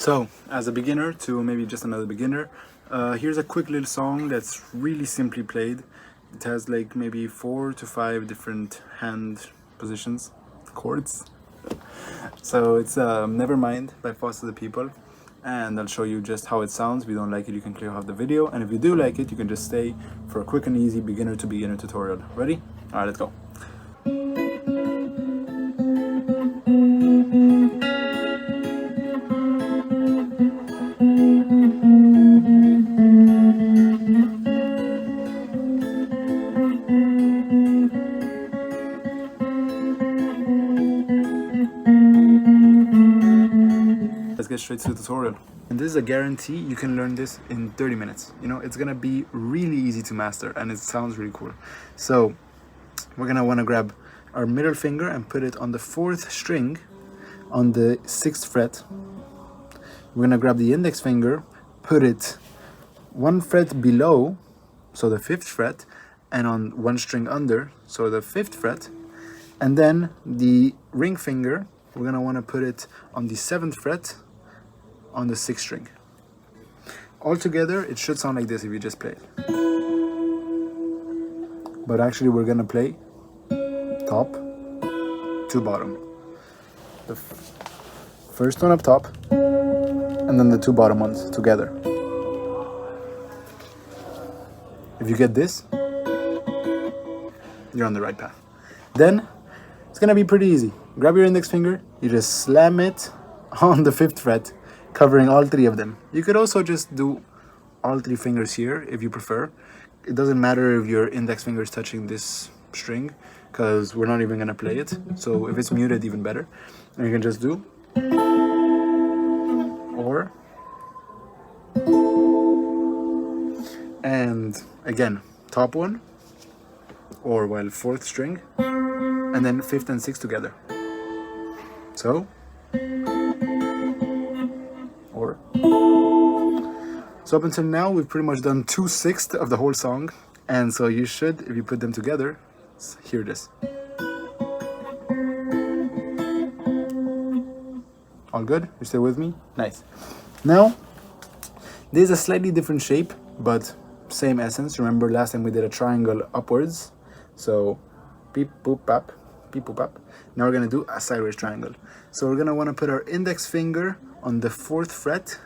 So, as a beginner to maybe just another beginner, here's a quick little song that's really simply played. It has like maybe 4 to 5 different hand positions, chords. So it's Nevermind by Foster the People, and I'll show you just how it sounds. If you don't like it, you can clear off the video, and if you do like it, you can just stay for a quick and easy beginner to beginner tutorial. Ready? Alright, let's go. Let's get straight to the tutorial. And this is a guarantee you can learn this in 30 minutes. You know, it's gonna be really easy to master and it sounds really cool. So we're gonna wanna grab our middle finger and put it on the 4th string on the 6th fret. We're gonna grab the index finger, put it 1 fret below, so the 5th fret, and on 1 string under, so the 5th fret. And then the ring finger, we're gonna wanna put it on the 7th fret on the 6th string. Altogether, it should sound like this if you just play it. But actually, we're gonna play top to bottom. The first one up top, and then the 2 bottom ones together. If you get this, you're on the right path. Then, it's gonna be pretty easy. Grab your index finger, you just slam it on the 5th fret, covering all 3 of them. You could also just do all 3 fingers here if you prefer. It doesn't matter if your index finger is touching this string, because we're not even gonna play it. So if it's muted, even better. And you can just do, or, and again, top one, or 4th string, and then 5th and 6th together. So, or. So up until now, we've pretty much done 2/6 of the whole song, and so you should, if you put them together, hear this. All good? You still with me? Nice. Now, this is a slightly different shape, but same essence. Remember last time we did a triangle upwards, so beep boop bap, beep boop bap. Now we're gonna do a sideways triangle. So we're gonna wanna put our index finger on the 4th fret,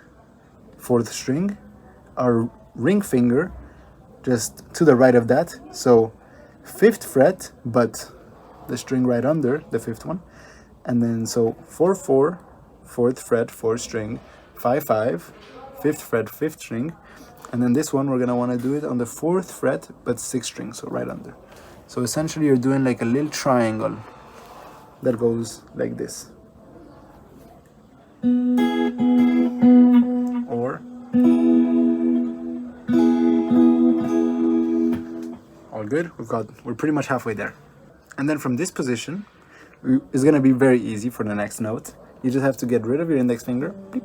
4th string, our ring finger just to the right of that, so 5th fret, but the string right under the 5th one, and then so 4 4, 4th fret, 4th string, 5 5, 5th fret, 5th string, and then this one we're gonna want to do it on the 4th fret but 6th string, so right under. So essentially you're doing like a little triangle that goes like this. Or all good. We're pretty much halfway there. And then from this position, it's gonna be very easy for the next note. You just have to get rid of your index finger, beep,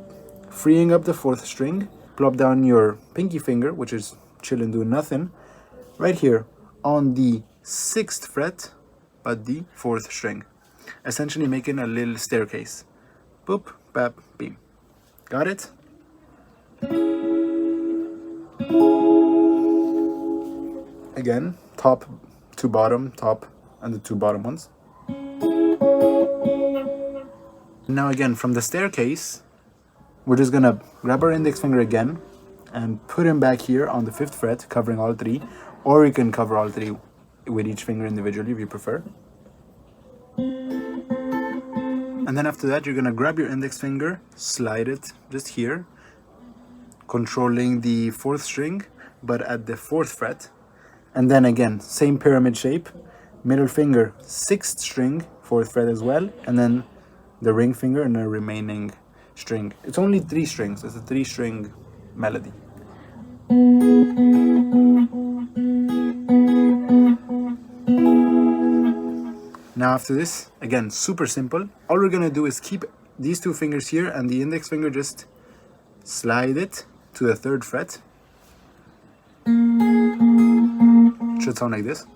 freeing up the 4th string, plop down your pinky finger, which is chilling doing nothing, right here on the 6th fret, but the 4th string. Essentially making a little staircase. Boop, bap, beam. Got it? Again, top to bottom, top and the 2 bottom ones. Now again, from the staircase, we're just gonna grab our index finger again and put him back here on the 5th fret, covering all 3, or you can cover all 3 with each finger individually if you prefer. And then after that, you're gonna grab your index finger, slide it just here, controlling the 4th string, but at the 4th fret. And then again, same pyramid shape, middle finger, 6th string, 4th fret as well, and then the ring finger and the remaining string. It's only 3 strings, it's a 3-string melody. Now after this, again, super simple. All we're gonna do is keep these 2 fingers here and the index finger, just slide it to the 3rd fret. It should sound like this.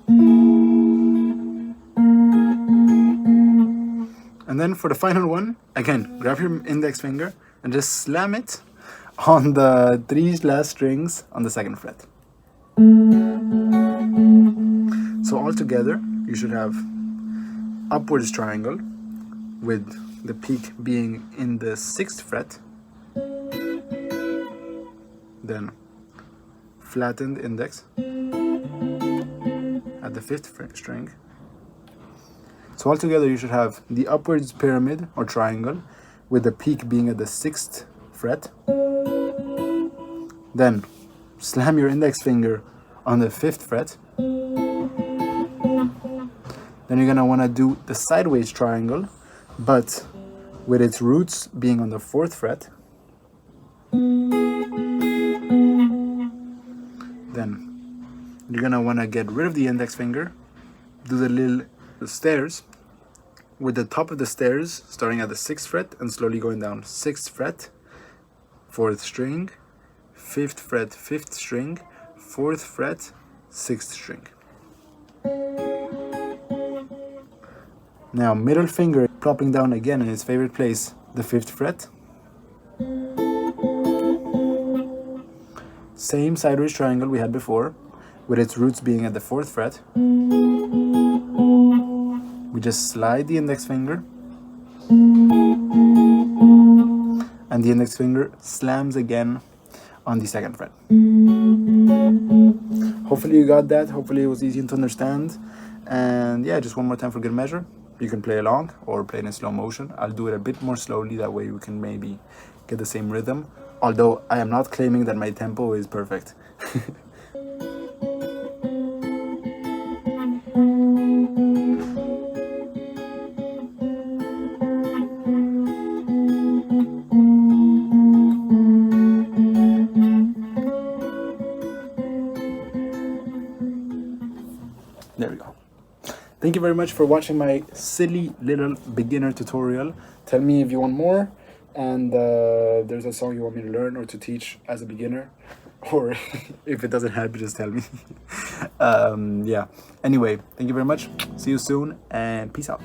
And then for the final one, again, grab your index finger and just slam it on the 3 last strings on the 2nd fret. So altogether, you should have upwards triangle with the peak being in the 6th fret, then flattened index at the 5th string. So altogether you should have the upwards pyramid or triangle with the peak being at the 6th fret. Then slam your index finger on the 5th fret. Then you're gonna wanna do the sideways triangle, but with its roots being on the 4th fret. Then you're gonna wanna get rid of the index finger, do the little stairs with the top of the stairs starting at the 6th fret and slowly going down 6th fret, 4th string, 5th fret, 5th string, 4th fret, 6th string. Now middle finger plopping down again in its favorite place, the 5th fret. Same sideways triangle we had before, with its roots being at the 4th fret. We just slide the index finger, and the index finger slams again on the 2nd fret. Hopefully you got that. Hopefully it was easy to understand. And yeah, just one more time for good measure. You can play along or play it in slow motion. I'll do it a bit more slowly, that way we can maybe get the same rhythm. Although I am not claiming that my tempo is perfect. There we go. Thank you very much for watching my silly little beginner tutorial. Tell me if you want more, and there's a song you want me to learn or to teach as a beginner, or if it doesn't help, just tell me. Yeah. Anyway, thank you very much. See you soon, and peace out.